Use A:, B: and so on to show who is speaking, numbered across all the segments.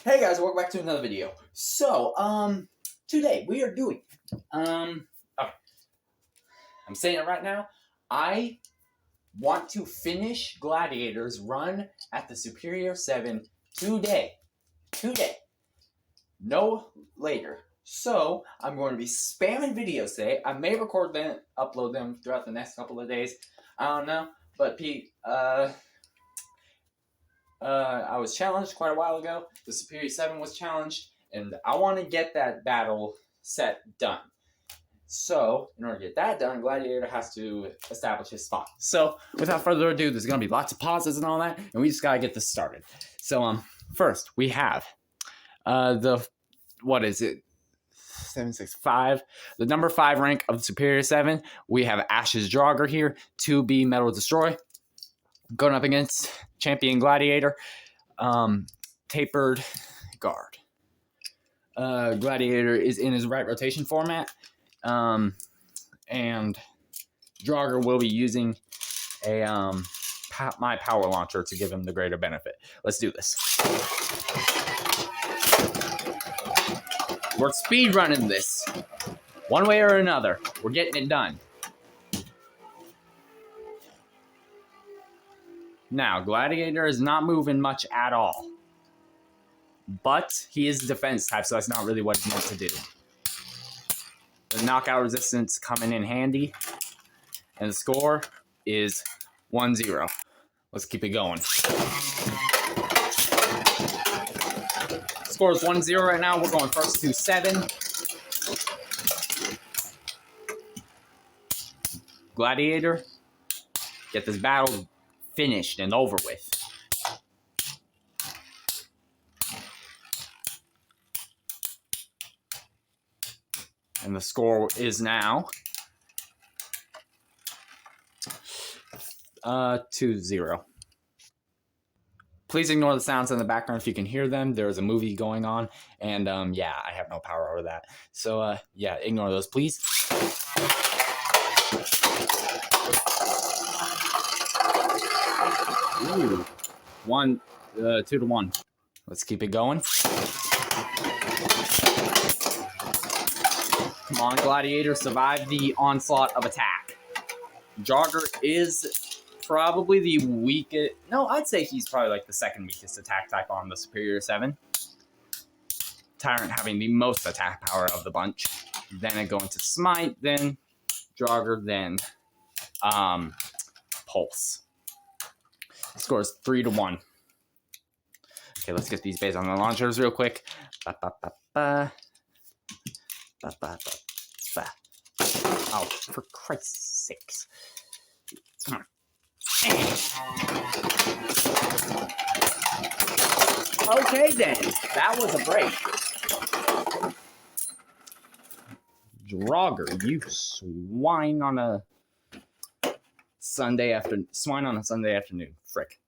A: Hey guys, welcome back to another video. So, today we are doing, okay. I'm saying it right now. I want to finish Gladiator's run at the Superior 7 today. No later. So, I'm going to be spamming videos today. I may record them, upload them throughout the next couple of days. I don't know. But I was challenged quite a while ago. The Superior 7 was challenged, and I want to get that battle set done. So, in order to get that done, Gladiator has to establish his spot. So, without further ado, there's going to be lots of pauses and all that, and we just got to get this started. So, first, we have what is it? 765. The number 5 rank of the Superior 7. We have Ash's Draugr here, 2B Metal Destroy. Going up against Champion Gladiator, Tapered Guard. Gladiator is in his right rotation format, and Draugr will be using a my power launcher to give him the greater benefit. Let's do this. We're speed running this, one way or another. We're getting it done. Now, Gladiator is not moving much at all. But he is defense type, so that's not really what he's meant to do. The knockout resistance coming in handy. And the score is 1-0. Let's keep it going. Score is 1-0 right now. We're going first to 7. Gladiator, get this battle finished and over with. And the score is now 2-0. Please ignore the sounds in the background if you can hear them. There's a movie going on, and yeah, I have no power over that. So yeah, ignore those, please. Ooh, 2-1. Let's keep it going. Come on, Gladiator, survive the onslaught of attack. Draugr is probably the weakest. No, I'd say he's probably like the second weakest attack type on the Superior 7. Tyrant having the most attack power of the bunch. Then I go into Smite, then Draugr, then Pulse. Score is 3-1. Okay, let's get these based on the launchers real quick. Oh, for Christ's sakes. Come on. Okay, then. That was a break. Draugr, you swine on a Sunday afternoon. Frick.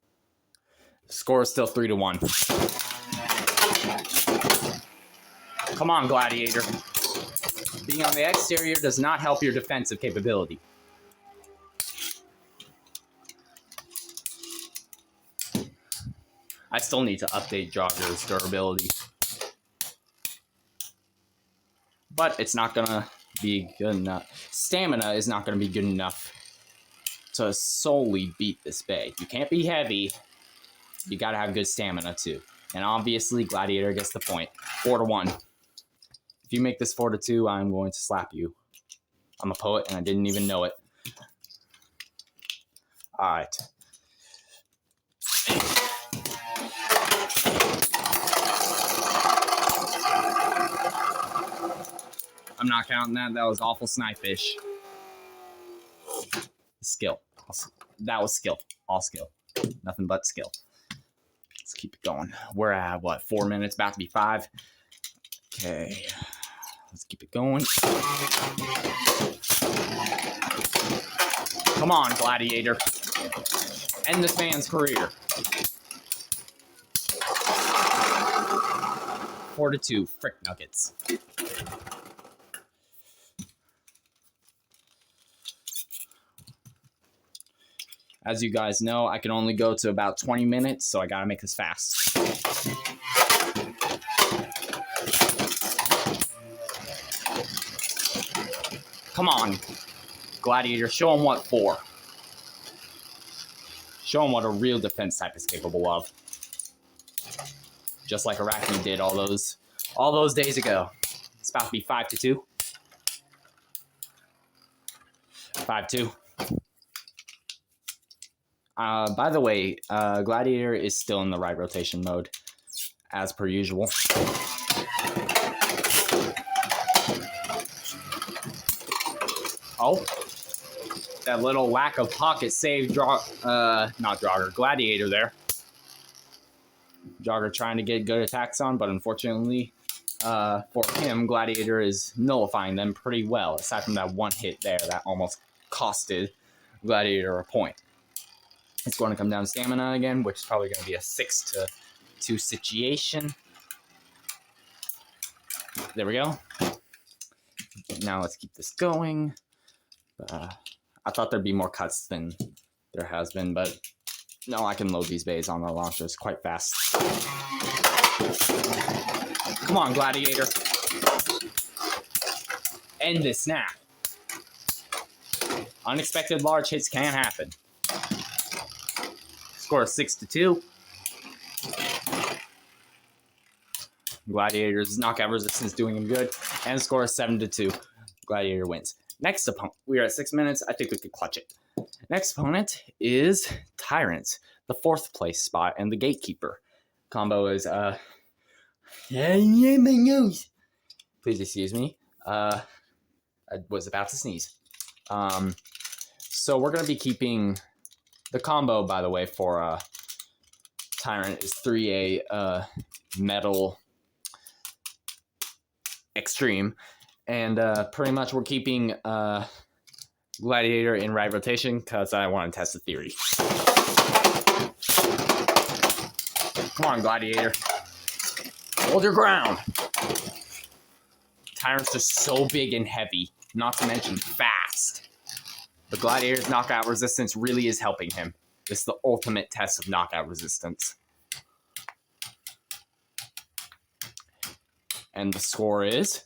A: Score is still 3-1. Come on, Gladiator. Being on the exterior does not help your defensive capability. I still need to update Draugr's durability. But it's not gonna be good enough. Stamina is not gonna be good enough to solely beat this bay. You can't be heavy. You gotta have good stamina too. And obviously, Gladiator gets the point. 4-1. If you make this 4-2, I'm going to slap you. I'm a poet and I didn't even know it. Alright. I'm not counting that. That was awful snipe-ish. Skill. That was skill. All skill. Nothing but skill. Let's keep it going. We're at, what, 4 minutes? About to be 5. Okay. Let's keep it going. Come on, Gladiator. End this man's career. 4-2. Frick nuggets. As you guys know, I can only go to about 20 minutes, so I gotta make this fast. Come on, Gladiator. Show him what for. Show him what a real defense type is capable of. Just like Arachne did all those days ago. It's about to be 5-2. 5-2. By the way, Gladiator is still in the right rotation mode, as per usual. Oh, that little lack of pocket saved not Draugr, Gladiator there. Draugr trying to get good attacks on, but unfortunately for him, Gladiator is nullifying them pretty well, aside from that one hit there that almost costed Gladiator a point. It's going to come down to stamina again, which is probably going to be a 6-2 situation. There we go. Now let's keep this going. I thought there'd be more cuts than there has been, but no, I can load these bays on the launchers quite fast. Come on, Gladiator. End this snap. Unexpected large hits can happen. Score is 6-2. Gladiator's knockout resistance doing him good. And score is 7-2. Gladiator wins. Next opponent, we are at 6 minutes. I think we could clutch it. Next opponent is Tyrant, the 4th place spot, and the Gatekeeper. Combo is, yeah, my nose. Please excuse me. I was about to sneeze. So we're going to be keeping the combo, by the way, for Tyrant is 3A Metal Extreme. And pretty much we're keeping Gladiator in right rotation because I want to test the theory. Come on, Gladiator. Hold your ground. Tyrant's just so big and heavy, not to mention fast. But Gladiator's knockout resistance really is helping him. This is the ultimate test of knockout resistance. And the score is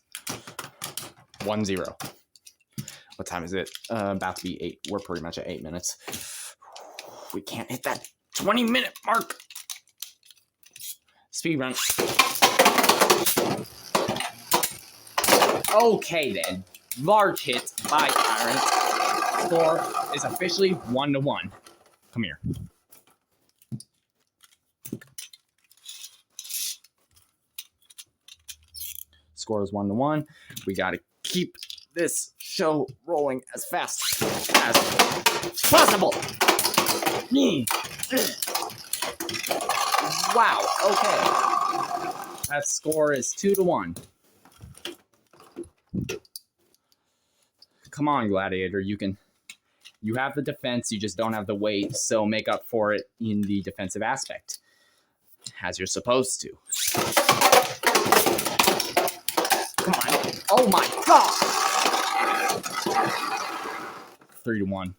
A: 1-0. What time is it? About to be 8. We're pretty much at 8 minutes. We can't hit that 20-minute mark. Speed run. Okay then. Large hit by Tyrant. Score is officially 1-1. Come here. Score is 1-1. We gotta keep this show rolling as fast as possible. Wow, okay. That score is 2-1. Come on, Gladiator, you have the defense, you just don't have the weight, so make up for it in the defensive aspect, as you're supposed to. Come on. Oh my god! 3-1.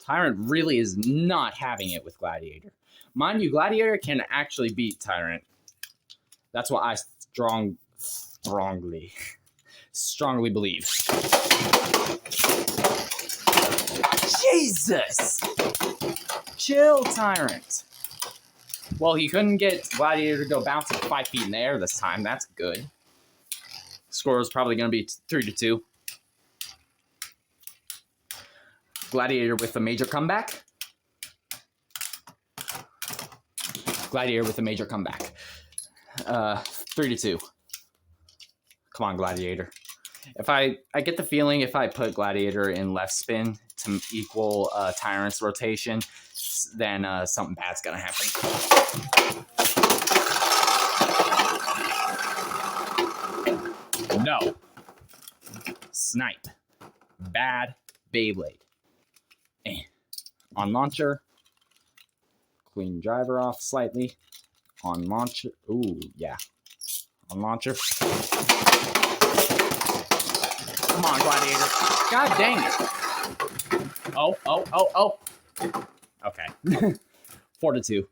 A: Tyrant really is not having it with Gladiator. Mind you, Gladiator can actually beat Tyrant. That's what I strongly believe. Jesus! Chill, Tyrant. Well, he couldn't get Gladiator to go bouncing 5 feet in the air this time. That's good. Score is probably going to be 3-2. Gladiator with a major comeback. Gladiator with a major comeback. 3-2. Come on, Gladiator. If I get the feeling if I put Gladiator in left spin to equal Tyrant's rotation, then something bad's gonna happen. No. Snipe. Bad Beyblade. On launcher. Clean driver off slightly. On launcher. Ooh, yeah. On launcher. Come on, Gladiator. God dang it. Oh. Okay. 4-2.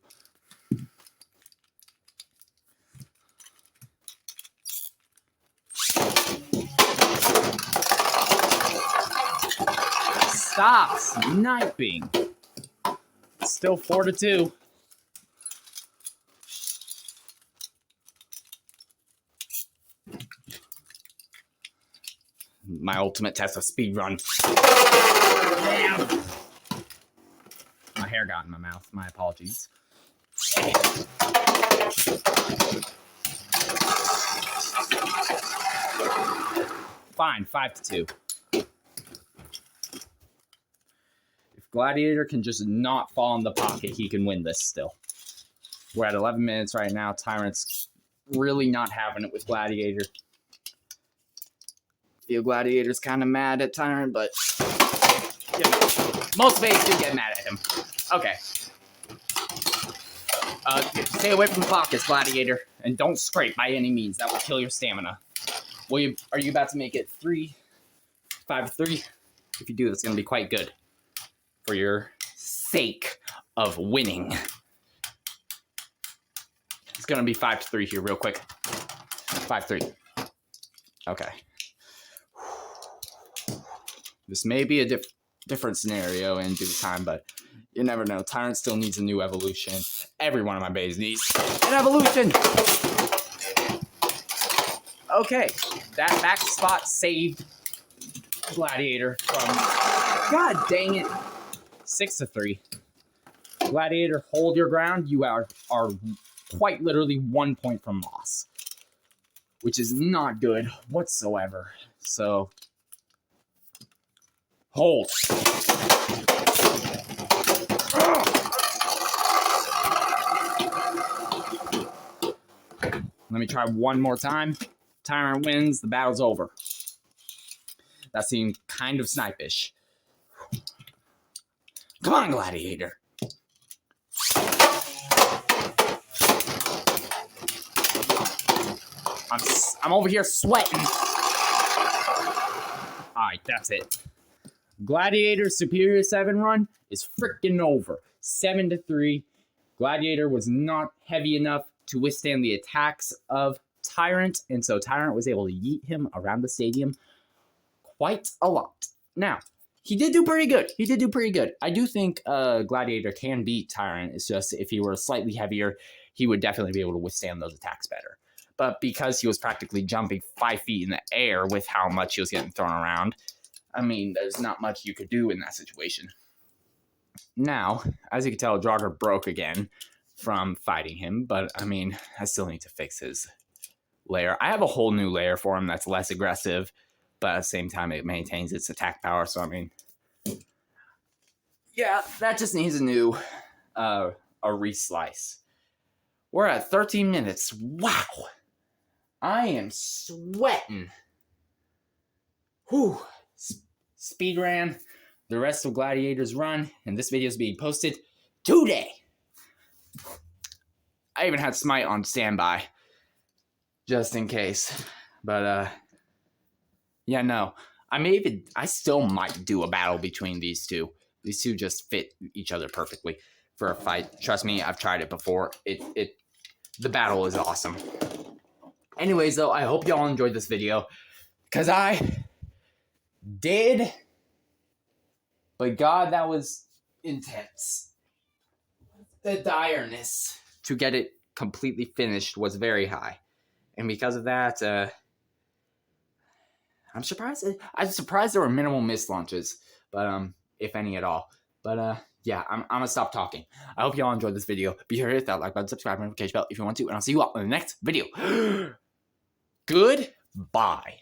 A: Stop sniping. It's still 4-2. My ultimate test of speed run. Damn. My hair got in my mouth. My apologies. Fine, 5-2. If Gladiator can just not fall in the pocket, he can win this still. We're at 11 minutes right now. Tyrant's really not having it with Gladiator. Feel Gladiator's kind of mad at Tyrant, but you know, most bays do get mad at him. Okay. Stay away from the pockets, Gladiator, and don't scrape by any means. That will kill your stamina. Are you about to make it 5-3? If you do, that's going to be quite good for your sake of winning. It's going to be 5-3 here real quick. 5-3. Okay. This may be a different scenario in due time, but you never know. Tyrant still needs a new evolution. Every one of my bays needs an evolution. Okay, that back spot saved Gladiator from... God dang it. 6-3. Gladiator, hold your ground. You are quite literally 1 point from loss, which is not good whatsoever. So... hold. Let me try one more time. Tyrant wins. The battle's over. That seemed kind of snipish. Come on, Gladiator. I'm over here sweating. Alright, that's it. Gladiator's Superior 7 run is freaking over. 7-3. Gladiator was not heavy enough to withstand the attacks of Tyrant, and so Tyrant was able to yeet him around the stadium quite a lot. Now, he did do pretty good. I do think Gladiator can beat Tyrant. It's just if he were slightly heavier, he would definitely be able to withstand those attacks better. But because he was practically jumping 5 feet in the air with how much he was getting thrown around, I mean, there's not much you could do in that situation. Now, as you can tell, Draugr broke again from fighting him, but I mean, I still need to fix his lair. I have a whole new lair for him that's less aggressive, but at the same time, it maintains its attack power, so I mean, yeah, that just needs a new, a reslice. We're at 13 minutes. Wow. I am sweating. Whew. Speed ran the rest of Gladiator's run, and this video is being posted today. I even had Smite on standby, just in case. But, yeah, no. I still might do a battle between these two. These two just fit each other perfectly for a fight. Trust me, I've tried it before. The battle is awesome. Anyways, though, I hope y'all enjoyed this video, because I did. But God, that was intense. The direness to get it completely finished was very high. And because of that, I'm surprised there were minimal missed launches, but if any at all. But yeah, I'm gonna stop talking. I hope y'all enjoyed this video. Be sure to hit that like button, subscribe, and notification bell if you want to, and I'll see you all in the next video. Goodbye.